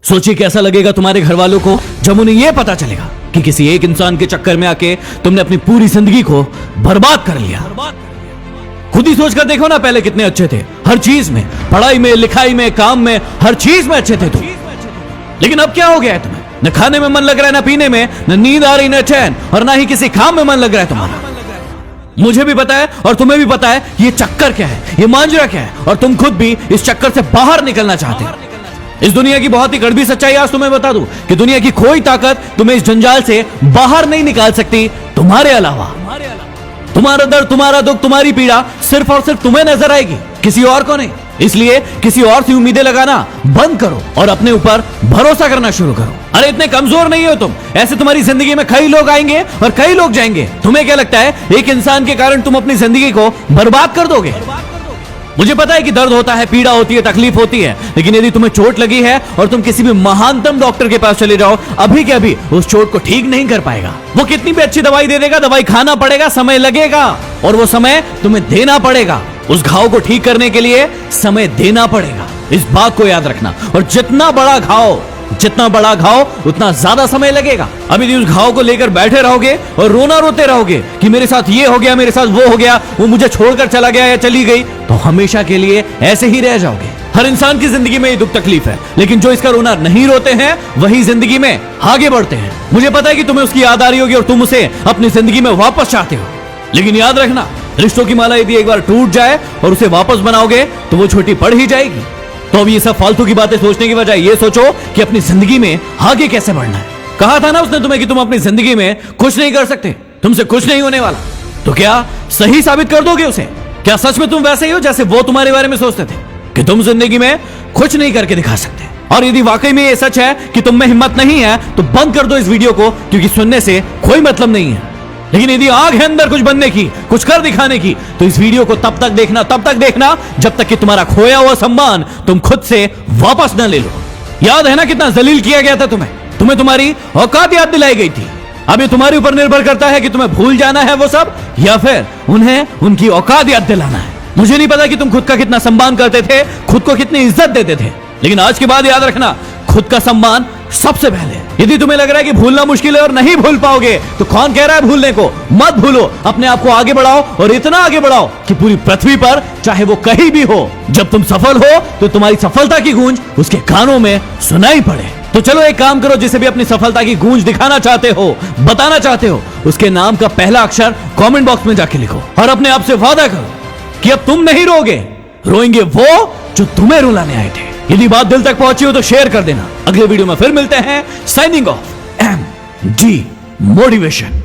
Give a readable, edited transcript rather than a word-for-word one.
सोचिए कैसा लगेगा तुम्हारे घर वालों को जब उन्हें यह पता चलेगा कि किसी एक इंसान के चक्कर में आके तुमने अपनी पूरी जिंदगी को बर्बाद कर लिया। खुद ही सोच कर देखो ना, पहले कितने अच्छे थे हर चीज में, पढ़ाई में, लिखाई में, काम में, हर चीज में अच्छे थे तुम। लेकिन अब क्या हो गया है तुम्हें? न खाने में मन लग रहा है, न पीने में, न नींद आ रही, न चैन, और ना ही किसी काम में मन लग रहा है तुम्हारा। मुझे भी पता है और तुम्हें भी पता है ये चक्कर क्या है, ये मांजरा क्या है, और तुम खुद भी इस चक्कर से बाहर निकलना चाहते हो। इस दुनिया की बहुत ही कड़वी सच्चाई आज तुम्हें बता दूं कि दुनिया की कोई ताकत तुम्हें इस जंजाल से बाहर नहीं निकाल सकती तुम्हारे अलावा। तुम्हारा दर्द, तुम्हारा दुख, तुम्हारी पीड़ा सिर्फ और सिर्फ तुम्हें नजर आएगी, किसी और को नहीं। इसलिए किसी और से उम्मीदें लगाना बंद करो और अपने ऊपर भरोसा करना शुरू करो। अरे इतने कमजोर नहीं हो तुम, ऐसे तुम्हारी जिंदगी में कई लोग आएंगे और कई लोग जाएंगे। तुम्हें क्या लगता है एक इंसान के कारण तुम अपनी जिंदगी को बर्बाद कर दोगे? मुझे पता है कि दर्द होता है, पीड़ा होती है, तकलीफ होती है, लेकिन यदि तुम्हें चोट लगी है और तुम किसी भी महानतम डॉक्टर के पास चले जाओ, अभी के अभी उस चोट को ठीक नहीं कर पाएगा। वो कितनी भी अच्छी दवाई दे देगा, दवाई खाना पड़ेगा, समय लगेगा, और वो समय तुम्हें देना पड़ेगा। उस घाव को ठीक करने के लिए समय देना पड़ेगा, इस बात को याद रखना। और जितना बड़ा घाव उतना ज्यादा समय लगेगा। अभी यदि उस घाव को लेकर बैठे रहोगे और रोना रोते रहोगे कि मेरे साथ ये हो गया, मेरे साथ वो हो गया, वो मुझे छोड़कर चला गया या चली गई, तो हमेशा के लिए ऐसे ही रह जाओगे। हर इंसान की जिंदगी में ये दुख तकलीफ है, लेकिन जो इसका रोना नहीं रोते हैं वही जिंदगी में आगे बढ़ते हैं। मुझे पता है कि तुम्हें उसकी याद आ रही होगी और तुम उसे अपनी जिंदगी में वापस चाहते हो, लेकिन याद रखना, रिश्तों की माला यदि एक बार टूट जाए और उसे वापस बनाओगे तो वो छोटी पड़ ही जाएगी। तो अब ये सब फालतू की बातें सोचने की बजाय ये सोचो कि अपनी जिंदगी में आगे कैसे बढ़ना है। कहा था ना उसने तुम्हें कि तुम अपनी जिंदगी में कुछ नहीं कर सकते, तुमसे कुछ नहीं होने वाला। तो क्या सही साबित कर दोगे उसे? क्या सच में तुम वैसे ही हो जैसे वो तुम्हारे बारे में सोचते थे कि तुम जिंदगी में कुछ नहीं करके दिखा सकते? और यदि वाकई में ये सच है कि तुम में हिम्मत नहीं है तो बंद कर दो इस वीडियो को, क्योंकि सुनने से कोई मतलब नहीं है। लेकिन यदि आग है अंदर कुछ बनने की, कुछ कर दिखाने की, तो इस वीडियो को तब तक देखना जब तक कि तुम्हारा खोया हुआ सम्मान तुम खुद से वापस न ले लो। याद है ना कितना जलील किया गया था तुम्हें तुम्हारी औकात याद दिलाई गई थी। अब ये तुम्हारे ऊपर निर्भर करता है कि तुम्हें भूल जाना है वो सब, या फिर उन्हें उनकी औकात याद दिलाना है। मुझे नहीं पता कि तुम खुद का कितना सम्मान करते थे, खुद को कितनी इज्जत देते थे, लेकिन आज के बाद याद रखना, खुद का सम्मान सबसे पहले। यदि तुम्हें लग रहा है कि भूलना मुश्किल है और नहीं भूल पाओगे, तो कौन कह रहा है भूलने को? मत भूलो, अपने आप को आगे बढ़ाओ, और इतना आगे बढ़ाओ कि पूरी पृथ्वी पर चाहे वो कहीं भी हो, जब तुम सफल हो तो तुम्हारी सफलता की गूंज उसके कानों में सुनाई पड़े। तो चलो एक काम करो, जिसे भी अपनी सफलता की गूंज दिखाना चाहते हो, बताना चाहते हो, उसके नाम का पहला अक्षर कमेंट बॉक्स में जाके लिखो और अपने आप से वादा करो कि अब तुम नहीं रोगे, रोएंगे वो जो तुम्हें रुलाने आए थे। यदि बात दिल तक पहुंची हो तो शेयर कर देना। अगले वीडियो में फिर मिलते हैं। Signing off, MD motivation.